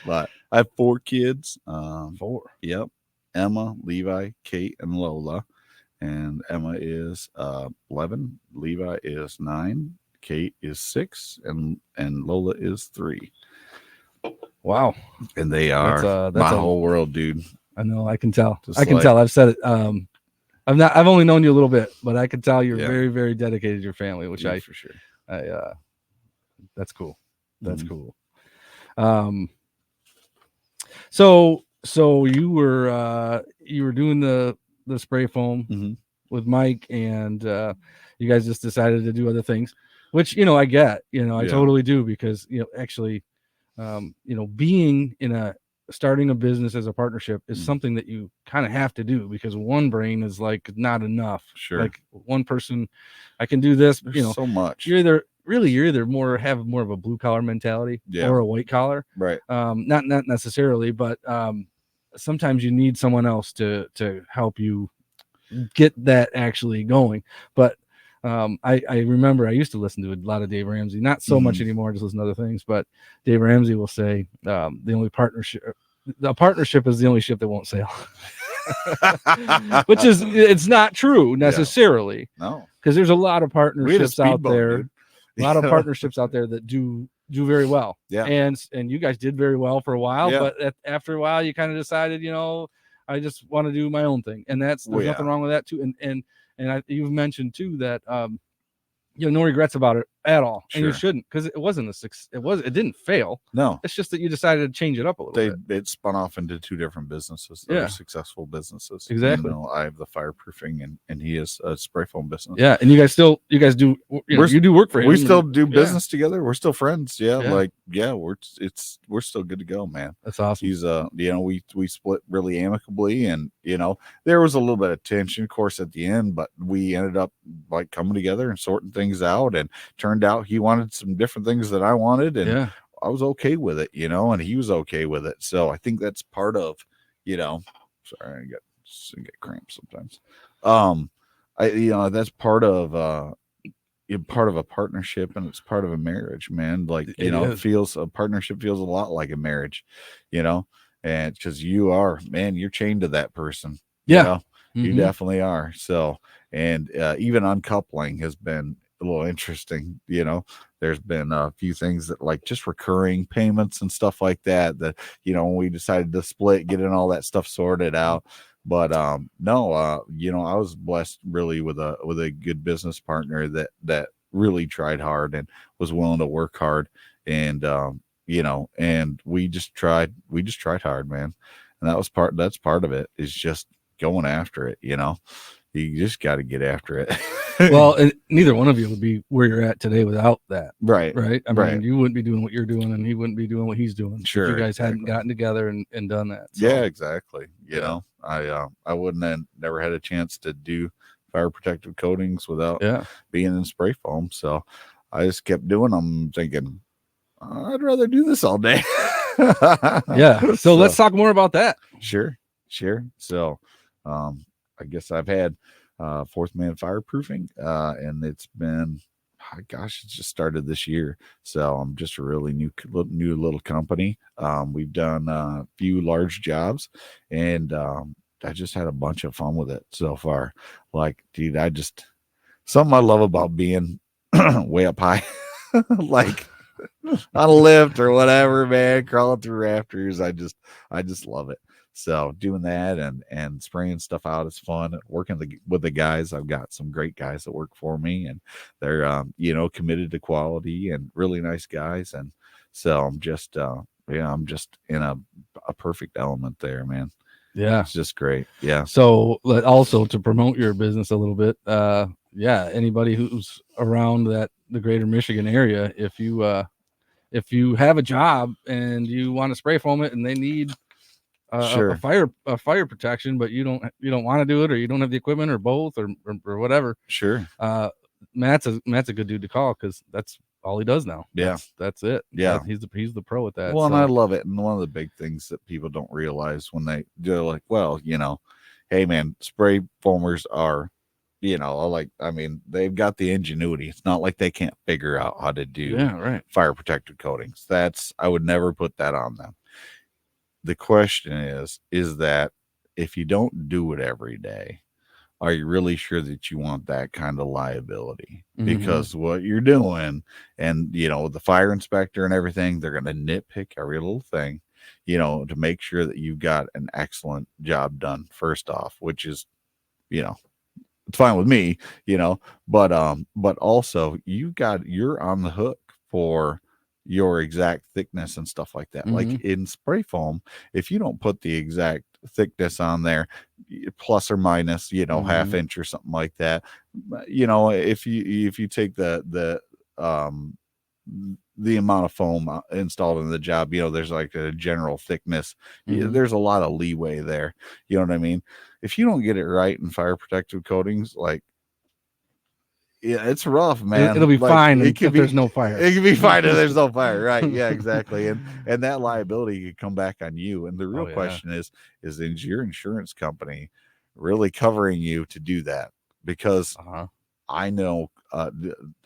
But I have 4 kids. 4. Yep. Emma, Levi, Kate, and Lola. And Emma is 11. Levi is 9. Kate is 6. And Lola is 3. Wow. And they are that's my whole world, dude. I know. I can tell. I can tell. I've said it. I've only known you a little bit, but I can tell you're very, very dedicated to your family, which for sure. That's cool. That's cool. So you were doing the spray foam with Mike, and you guys just decided to do other things, which I get. I totally do, because actually, being starting a business as a partnership is something that you kind of have to do, because one brain is like not enough. Sure. Like one person, I can do this. There's so much. You're either have more of a blue collar mentality or a white collar. Right. Not necessarily, but sometimes you need someone else to help you get that actually going. But I remember I used to listen to a lot of Dave Ramsey, not so much anymore, just listen to other things. But Dave Ramsey will say the partnership is the only ship that won't sail. Which is, it's not true necessarily. No, because there's a lot of partnerships out there. Dude. A lot of partnerships out there that do very well. Yeah. And you guys did very well for a while, yeah. but after a while you kind of decided, I just want to do my own thing. And there's nothing wrong with that too. And you've mentioned too that no regrets about it at all. Sure. And you shouldn't, because it wasn't it didn't fail. No, it's just that you decided to change it up a little bit. It spun off into 2 different businesses that are successful businesses. Exactly. I have the fireproofing and he is a spray foam business. Yeah. And you guys do you do work for him. We still do business together. We're still friends. We're still good to go, man. That's awesome. He's we split really amicably, and there was a little bit of tension, of course, at the end, but we ended up like coming together and sorting things out, and turned out he wanted some different things that I wanted, and I was okay with it, and he was okay with it. So I think that's part of, sorry, I get cramps sometimes. That's part of a partnership, and it's part of a marriage, man. Like, a partnership feels a lot like a marriage, and because you're chained to that person. You definitely are. So, and even uncoupling has been interesting. There's been a few things that like just recurring payments and stuff like that. That when we decided to split, getting all that stuff sorted out. But no, I was blessed really with a good business partner that really tried hard and was willing to work hard, and and we just tried hard, man. And that's part of it, is just going after it. You just got to get after it. Well, and neither one of you would be where you're at today without that. Right. Right. I Right. mean, you wouldn't be doing what you're doing, and he wouldn't be doing what he's doing if Sure. you guys hadn't Exactly. gotten together and done that. So, Yeah, exactly. yeah. I wouldn't have never had a chance to do fire protective coatings without Yeah. being in spray foam. So I just kept doing them, thinking I'd rather do this all day. Yeah. So let's talk more about that. Sure. So, I guess I've had Fourth Man Fireproofing, and it's been, gosh, it just started this year. So I'm just a really new little company. We've done a few large jobs, and I just had a bunch of fun with it so far. Like, dude, something I love about being way up high, like on a lift or whatever, man, crawling through rafters. I just love it. So doing that and spraying stuff out is fun. Working with the guys, I've got some great guys that work for me, and they're committed to quality and really nice guys. And so I'm just in a perfect element there, man. Yeah. It's just great. Yeah. So also to promote your business a little bit, yeah, anybody who's around the greater Michigan area, if you have a job and you want to spray foam it and they need Sure. a fire protection, but you don't want to do it, or you don't have the equipment, or both, or whatever. Sure. Matt's a good dude to call, because that's all he does now. Yeah. That's it. Yeah. He's the pro at that. Well, so. And I love it. And one of the big things that people don't realize when they're like, well, hey man, spray foamers are, they've got the ingenuity. It's not like they can't figure out how to do fire protected coatings. I would never put that on them. The question is that if you don't do it every day, are you really sure that you want that kind of liability? Because what you're doing, and the fire inspector and everything, they're going to nitpick every little thing, to make sure that you've got an excellent job done first off, which is, it's fine with me, but also you're on the hook for your exact thickness and stuff like that. Like in spray foam, if you don't put the exact thickness on there, plus or minus, half inch or something like that, if you take the amount of foam installed in the job, there's like a general thickness. There's a lot of leeway there. You know what I mean? If you don't get it right in fire protective coatings, like, yeah, it's rough, man. It'll be fine if there's no fire. It can be fine if there's no fire, right? Yeah, exactly. And that liability could come back on you. And the real question is your insurance company really covering you to do that? Because I know I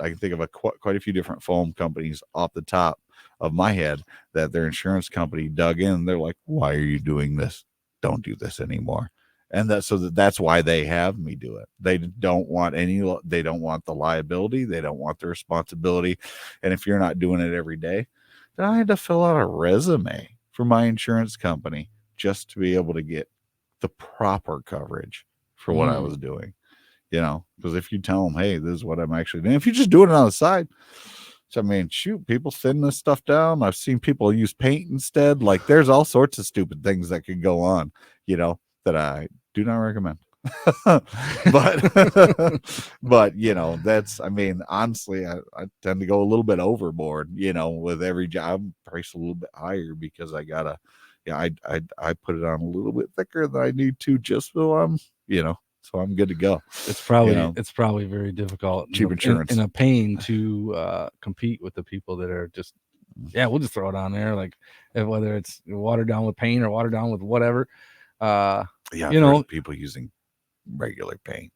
can think of quite a few different foam companies off the top of my head that their insurance company dug in. They're like, "Why are you doing this? Don't do this anymore." And that's why they have me do it. They don't want the liability. They don't want the responsibility. And if you're not doing it every day, then I had to fill out a resume for my insurance company just to be able to get the proper coverage for what I was doing. Because if you tell them, hey, this is what I'm actually doing, if you just do it on the side, so, I mean, shoot, people thin this stuff down. I've seen people use paint instead. Like, there's all sorts of stupid things that could go on, that I do not recommend. but honestly, I tend to go a little bit overboard, with every job, price a little bit higher, because I gotta, I put it on a little bit thicker than I need to, just so I'm good to go. It's probably very difficult, cheap insurance, and a pain to compete with the people that are just, we'll just throw it on there, like, whether it's watered down with paint or watered down with whatever. People using regular paint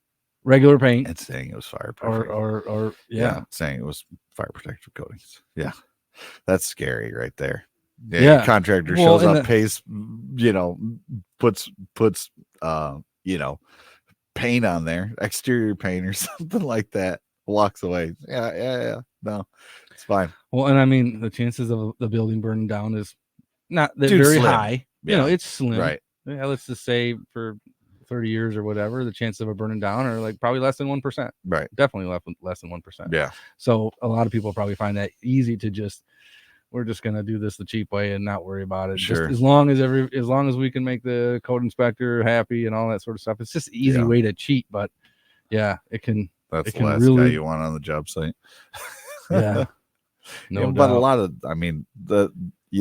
and saying it was fireproofing, or saying it was fire protective coatings. Yeah, that's scary right there. Contractor shows up, pays, puts paint on there, exterior paint or something like that. walks away. Yeah. No, it's fine. Well, and I mean, the chances of the building burning down is not that Dude, very slim. high. Yeah. It's slim. Right. Yeah, let's just say for 30 years or whatever, the chances of it burning down are like probably less than 1%. Right. Definitely less than 1%. Yeah. So a lot of people probably find that easy to just, we're just gonna do this the cheap way and not worry about it. Sure. Just as long as we can make the code inspector happy and all that sort of stuff. It's just an easy way to cheat, but yeah, it can. That's it the can last really, guy you want on the job site. Yeah. No doubt. But a lot of, I mean,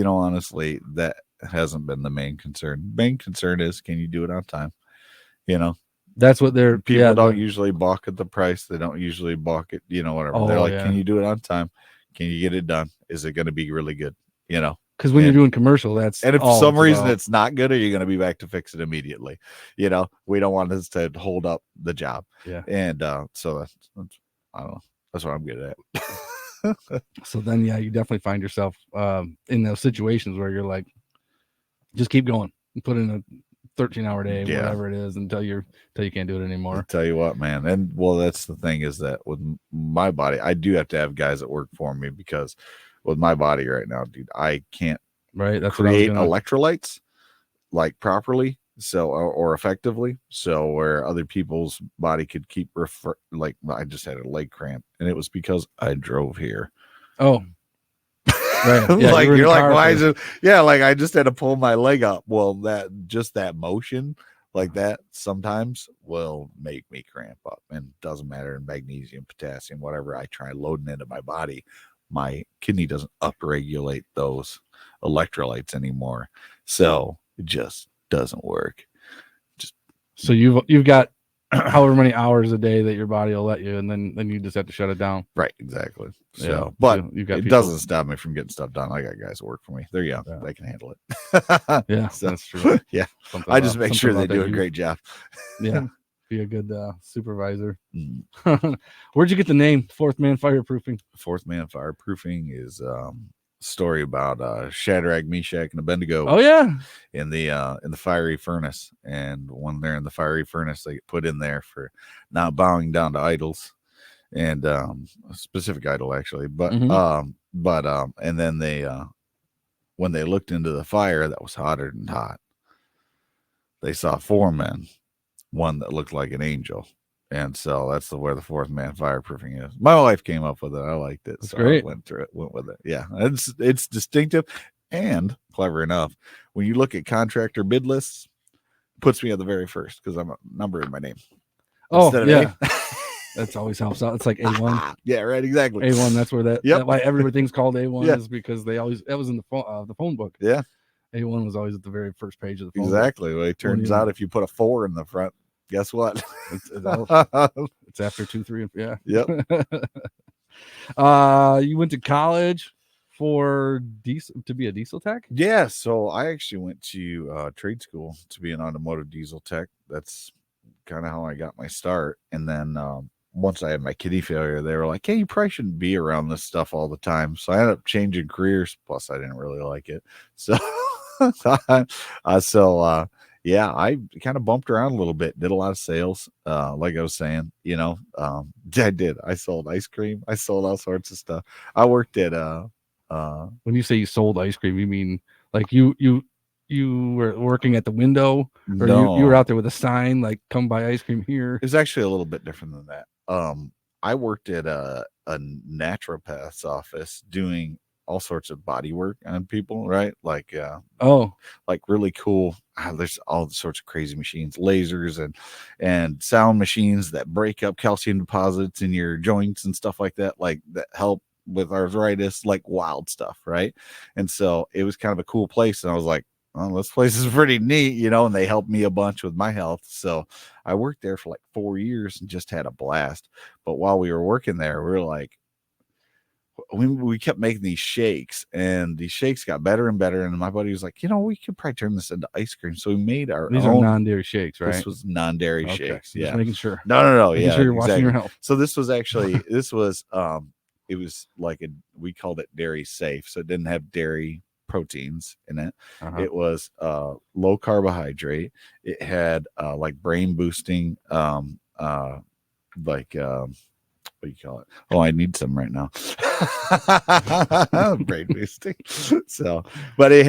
honestly, that hasn't been the main concern. Main concern is, can you do it on time? That's what they're. People don't usually balk at the price. They don't usually balk at, whatever. They're like, can you do it on time? Can you get it done? Is it going to be really good? Because when you're doing commercial, and if for some reason it's not good, are you going to be back to fix it immediately? We don't want this to hold up the job. Yeah. And so that's I don't know. That's what I'm good at. So then, you definitely find yourself in those situations where you're like, just keep going. Put in a 13-hour day, whatever it is, until you can't do it anymore. I'll tell you what, man. And that's the thing, is that with my body, I do have to have guys that work for me, because with my body right now, dude, I can't create electrolytes like properly, so or effectively, so where other people's body could keep like, I just had a leg cramp, and it was because I drove here. Oh. Right. Yeah, like you're like, why is it? Yeah, like I just had to pull my leg up. Well, that motion like that sometimes will make me cramp up, and it doesn't matter in magnesium, potassium, whatever I try loading into my body, my kidney doesn't upregulate those electrolytes anymore, so it just doesn't work. So you've got however many hours a day that your body will let you, and then you just have to shut it down. Right, exactly. So, but it doesn't stop me from getting stuff done. I got guys that work for me. They're young. Yeah. They can handle it. Yeah, so that's true. Yeah. I just make sure they do a great job. Yeah. Be a good supervisor. Where'd you get the name Fourth Man Fireproofing? Fourth Man Fireproofing is story about Shadrach, Meshach, and Abednego. Oh yeah, in the fiery furnace, and when they're in the fiery furnace, they get put in there for not bowing down to idols, and a specific idol actually. But and then they when they looked into the fire that was hotter than hot, they saw four men, one that looked like an angel. And so that's where the Fourth Man Fireproofing is. My wife came up with it. I liked it. That's so great. I went with it. Yeah. It's distinctive and clever enough. When you look at contractor bid lists, puts me at the very first, because I'm a number in my name. Oh, yeah. That's always helps out. It's like A1. Yeah, right. Exactly. A1. That's where that why everything's called A1 is because that was in the phone book. Yeah. A1 was always at the very first page of the phone exactly. book. Well, it turns out if you put a 4 in the front, guess what? It's after 2, 3, and yeah. Yep. You went to college to be a diesel tech? Yeah. So I actually went to trade school to be an automotive diesel tech. That's kind of how I got my start. And then once I had my kidney failure, they were like, hey, you probably shouldn't be around this stuff all the time. So I ended up changing careers. Plus, I didn't really like it. So, yeah, I kind of bumped around a little bit, did a lot of sales. Like I was saying, I did. I sold ice cream. I sold all sorts of stuff. I worked at when you say you sold ice cream, you mean like you were working at the window, or no, you were out there with a sign like "Come buy ice cream here"? It's actually a little bit different than that. I worked at a naturopath's office doing all sorts of body work on people, right? Like like really cool. There's all sorts of crazy machines, lasers and sound machines that break up calcium deposits in your joints and stuff like that, like that help with arthritis, like wild stuff, right? And so it was kind of a cool place, and I was like, well, this place is pretty neat, and they helped me a bunch with my health. So I worked there for like 4 years and just had a blast. But while we were working there, we were like, we kept making these shakes, and these shakes got better and better. And my buddy was like, we could probably turn this into ice cream. So we made our These own are non-dairy shakes, right? This was non-dairy shakes. Yeah. Just making sure. No. Making yeah. sure you're watching your health. So this was actually, it was like we called it dairy safe. So it didn't have dairy proteins in it. It was low carbohydrate. It had like brain boosting what do you call it? Oh, I need some right now. Brain boosting. So, but it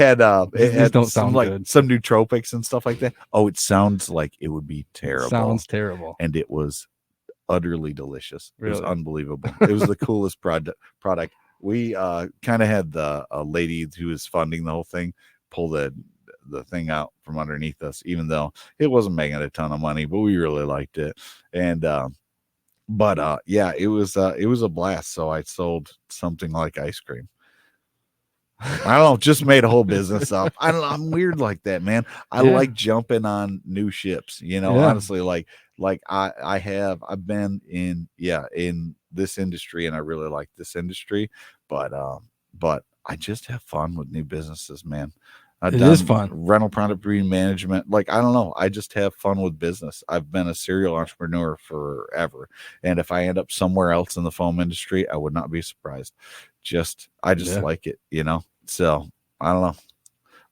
These had don't some sound like good. some nootropics and stuff like that. Oh, it sounds like it would be It terrible. sounds terrible. And it was utterly delicious. It was Really? unbelievable. It was the coolest product. We kind of had the lady who was funding the whole thing pull the thing out from underneath us, even though it wasn't making a ton of money, but we really liked it. And but yeah, it was a blast. So I sold something like ice cream. I don't know, just made a whole business up. I don't know, I'm weird like that, man. I Yeah. like jumping on new ships, Yeah. honestly, like I've been in this industry and I really like this industry, but I just have fun with new businesses, man. I've It is done fun. rental property management. Like, I don't know. I just have fun with business. I've been a serial entrepreneur forever. And if I end up somewhere else in the foam industry, I would not be surprised. I just Yeah. like it. So I don't know.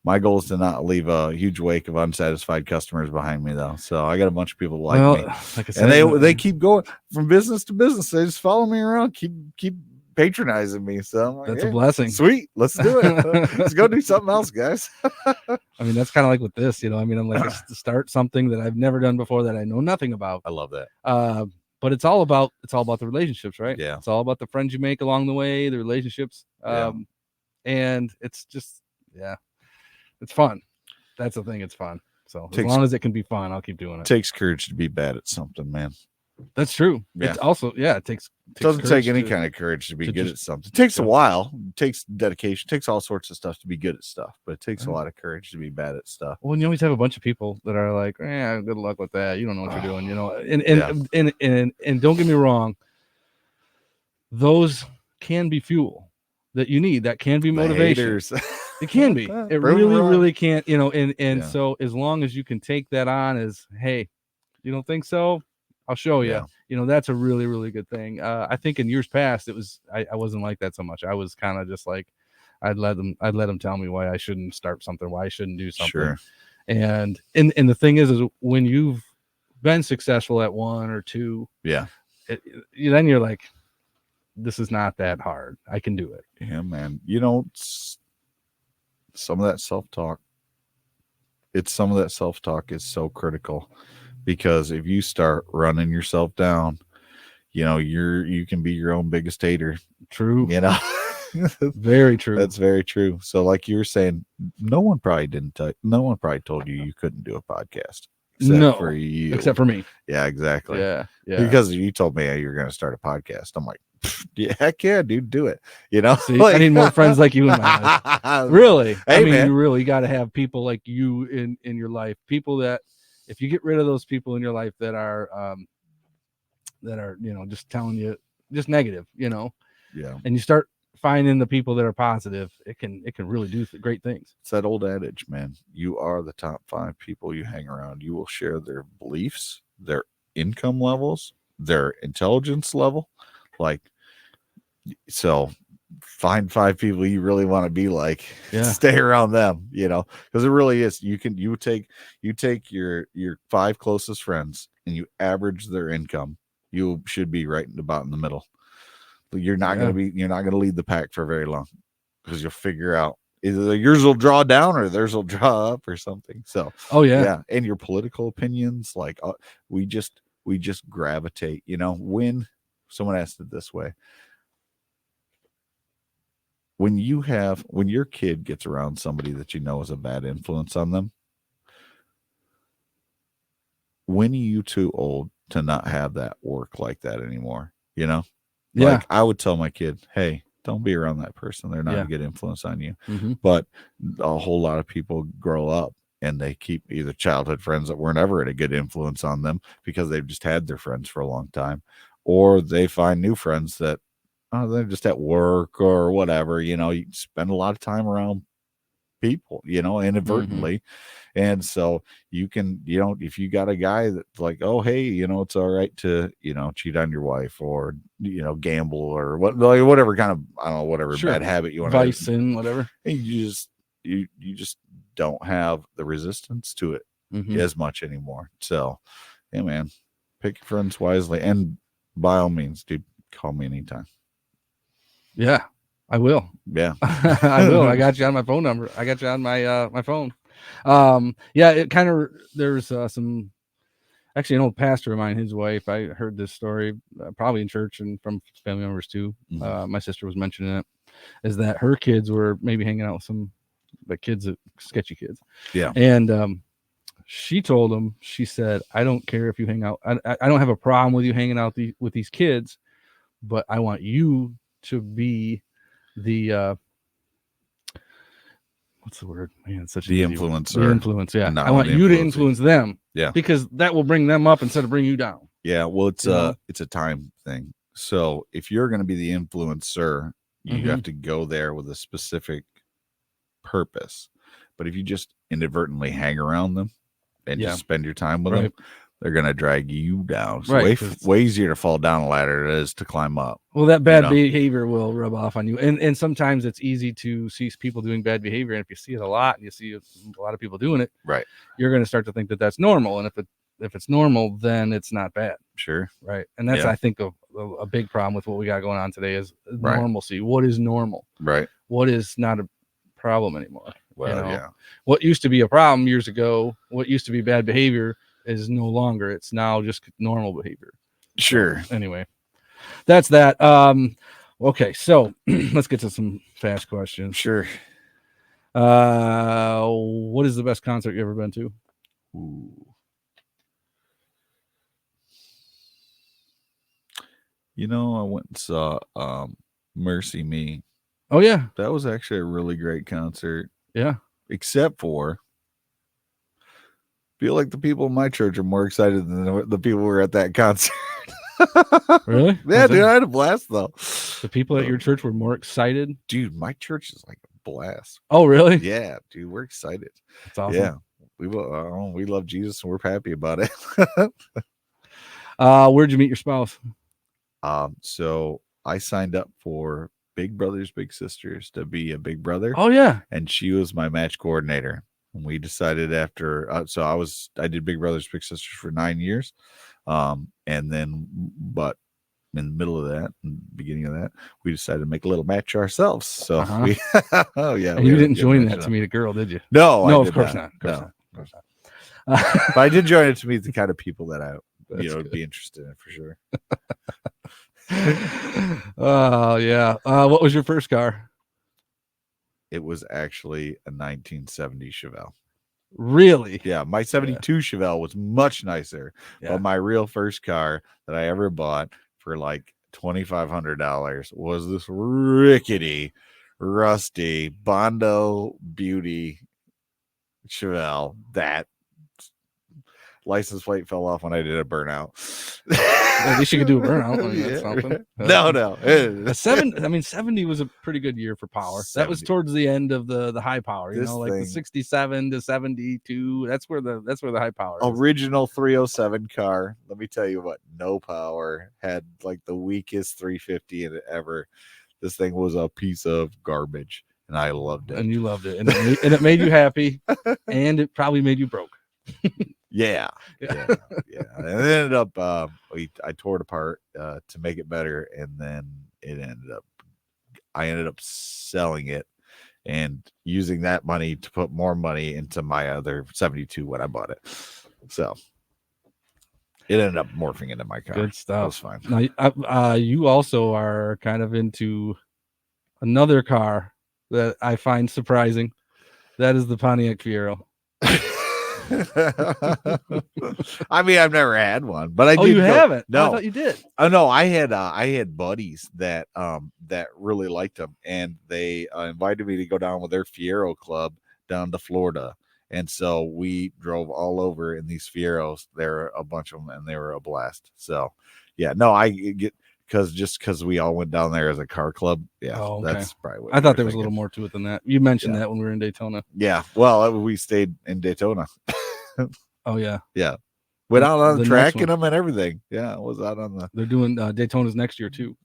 My goal is to not leave a huge wake of unsatisfied customers behind me, though. So I got a bunch of people who like Well, me, like I and said, they keep going from business to business. They just follow me around, keep patronizing me. So I'm like, that's a yeah, blessing. sweet, let's do it. Let's go do something else, guys. I mean, that's kind of like with this, I mean, I'm like to start something that I've never done before that I know nothing about. I love that. But it's all about the relationships, right? Yeah. It's all about the friends you make along the way, the relationships. Yeah. And it's just, yeah, it's fun. That's the thing. It's fun. So as Takes- long as it can be fun, I'll keep doing it. Takes courage to be bad at something, man. That's true. Yeah. It's also, it takes Doesn't take any to- kind of courage to be to good just- at something. It takes a yeah. while. It takes dedication. It takes all sorts of stuff to be good at stuff, but it takes a Right. lot of courage to be bad at stuff. Well, you always have a bunch of people that are like, good luck with that. You don't know what you're doing, and Yeah. and don't get me wrong. Those can be fuel that you need. That can be The motivation. haters. It can be. It Prove 'em really, wrong. really can't, and Yeah. so as long as you can take that on as, hey, you don't think so? I'll show you. Yeah. That's a really, really good thing. I think in years past, I wasn't like that so much. I was kind of just like, I'd let them tell me why I shouldn't start something, why I shouldn't do something. Sure. And the thing is when you've been successful at one or two, Yeah. Then you're like, this is not that hard. I can do it. Yeah, man. Some of that self-talk is so critical, because if you start running yourself down, you can be your own biggest hater. True. Very true. That's very true. So like you were saying, no one probably told you couldn't do a podcast. Except for me. Yeah, exactly. Yeah. Because you told me you were going to start a podcast. I'm like, yeah, heck yeah, dude, do it. See, I need more friends like you in my life. Really. Hey, I mean, man. you really got to have people like you in your life. People that, if you get rid of those people in your life that are just telling you just negative, Yeah. and you start finding the people that are positive, it can really do great things. It's that old adage, man. You are the top 5 people you hang around. You will share their beliefs, their income levels, their intelligence level. So find 5 people you really want to be like. Yeah. Stay around them, because it really is. You take your 5 closest friends and you average their income. You should be right about in the middle. You're not going to lead the pack for very long, because you'll figure out either yours will draw down or theirs will draw up or something. So, and your political opinions, we just gravitate, when someone asked it this way, when your kid gets around somebody that is a bad influence on them, when are you too old to not have that work like that anymore? Like, I would tell my kid, hey, don't be around that person. They're not a good influence on you. Mm-hmm. But a whole lot of people grow up and they keep either childhood friends that weren't ever a good influence on them because they've just had their friends for a long time, or they find new friends that they're just at work or whatever. You spend a lot of time around people, inadvertently. And so you can, if you got a guy that's like, oh, hey, it's all right to, cheat on your wife or, gamble or whatever kind of, I don't know, whatever bad habit you want to have. Vice and whatever. And you just don't have the resistance to it as much anymore. So, yeah, man, pick your friends wisely. And by all means, dude, call me anytime. Yeah, I will. Yeah. I will. I got you on my phone number. I got you on my my phone. Yeah, it kind of there's some actually an old pastor of mine, his wife. I heard this story probably in church and from family members too. My sister was mentioning it. Is that her kids were maybe hanging out with some the kids, sketchy kids. Yeah. And she told him, she said, I don't care if you hang out. I don't have a problem with you hanging out with these kids, but I want you to be the what's the word? Man, it's such an The easy word. influencer. The influence, yeah. Not I want only you to influencing. influence them. Yeah. Because that will bring them up instead of bring you down. Yeah. Well, it's You know? it's a time thing. So if you're going to be the influencer, you have to go there with a specific purpose. But if you just inadvertently hang around them and Yeah. just spend your time with them, they're going to drag you down. So Right, way easier to fall down a ladder than it is to climb up. Well, that bad behavior will rub off on you. And sometimes it's easy to see people doing bad behavior. And if you see it a lot and you see a lot of people doing it, Right, you're going to start to think that that's normal. And if it's normal, then it's not bad. Sure. Right. And that's, I think, a big problem with what we got going on today is Right. normalcy. What is normal? Right. What is not a problem anymore? Well, you know? yeah. What used to be a problem years ago, what used to be bad behavior is no longer. It's now just normal behavior. Sure. So, anyway, that's that. Okay, so let's get to some fast questions. Sure. What is the best concert you ever been to? Ooh. You know, I went and saw Mercy Me. Oh yeah, that was actually a really great concert. Yeah, except for feel like the people in my church are more excited than the people who were at that concert. Really? Yeah, dude, I had a blast though. The people at your church were more excited. Dude, my church is like a blast. Oh, really? Yeah, dude, we're excited. That's awesome. Yeah, we love Jesus and we're happy about it. Where'd you meet your spouse? So I signed up for Big Brothers Big Sisters to be a big brother. Oh yeah, and she was my match coordinator. And we decided after, I did Big Brothers Big Sisters for 9 years, and then but in the middle of that, beginning of that, we decided to make a little match ourselves. So we, oh yeah, and you didn't join that to meet a girl, did you? No, no, of course not. Of course not. But I did join it to meet the kind of people that I would be interested in for sure. Oh yeah. What was your first car? It was actually a 1970 Chevelle. Really? Yeah, my 72 Chevelle was much nicer. But my real first car that I ever bought for like $2,500 was this rickety, rusty Bondo Beauty Chevelle that license plate fell off when I did a burnout. At least you could do a burnout. I mean, that's something. No. 70 was a pretty good year for power. 70. That was towards the end of the high power, the 67 to 72. That's where the high power is. Original 307 car. Let me tell you what, no power, had like the weakest 350 in it ever. This thing was a piece of garbage, and I loved it. And you loved it, and it made you happy, and it probably made you broke. Yeah. And it ended up I tore it apart to make it better, and then I ended up selling it and using that money to put more money into my other 72 when I bought it. So it ended up morphing into my car. Good stuff. That was fine. Now, you also are kind of into another car that I find surprising. That is the Pontiac Fiero. I mean, I've never had one, but I did. Oh, you haven't? No, I thought you did. Oh no, I had buddies that really liked them, and they invited me to go down with their Fiero club down to Florida, and so we drove all over in these Fieros. There are a bunch of them, and they were a blast. So, yeah, no, I get because we all went down there as a car club. Yeah, that's probably what I thought there was a little more to it than that. You mentioned that when we were in Daytona. Yeah, well, we stayed in Daytona. Oh yeah. Went out on the track and them and everything. Yeah, I was out on the. They're doing Daytona's next year too.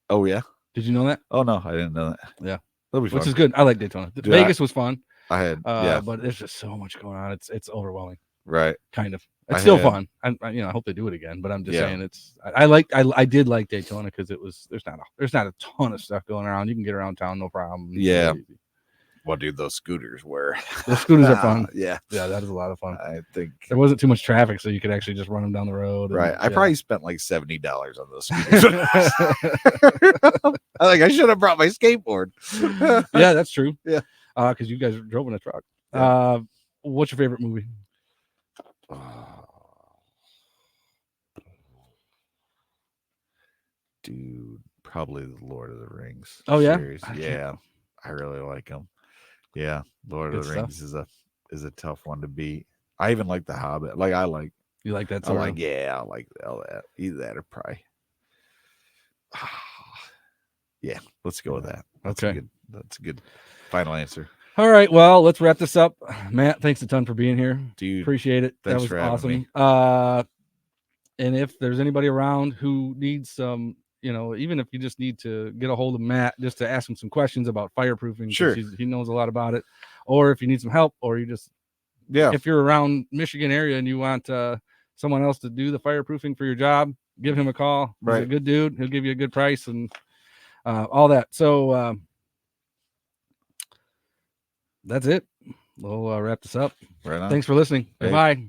Oh yeah. Did you know that? Oh no, I didn't know that. Yeah, that'll be fun. Which is good. I like Daytona. Vegas was fun. I had but there's just so much going on. It's overwhelming. Right. Kind of. It's still fun. I hope they do it again. But I'm just saying, I did like Daytona because there's not a ton of stuff going around. You can get around town no problem. Yeah. Well, dude, those scooters were. Those scooters are fun. Yeah, that is a lot of fun. I think there wasn't too much traffic, so you could actually just run them down the road. Right. I probably spent like $70 on those scooters. I should have brought my skateboard. Yeah, that's true. Yeah. Because you guys drove in a truck. What's your favorite movie? Dude, probably the Lord of the Rings. Oh yeah, series. Yeah, I really like them. Yeah, Lord of the Rings is a tough one to beat. I even like The Hobbit. You like that? I like all that. Either that or probably. Yeah, let's go with that. That's a good final answer. All right, well, let's wrap this up. Matt, thanks a ton for being here. Dude, appreciate it. That was awesome. And if there's anybody around who needs some, even if you just need to get a hold of Matt just to ask him some questions about fireproofing, sure, he knows a lot about it, or if you need some help, or you just, if you're around Michigan area and you want someone else to do the fireproofing for your job, give him a call. He's a good dude. He'll give you a good price and all that. So that's it. We'll wrap this up. Right on. Thanks for listening. Goodbye.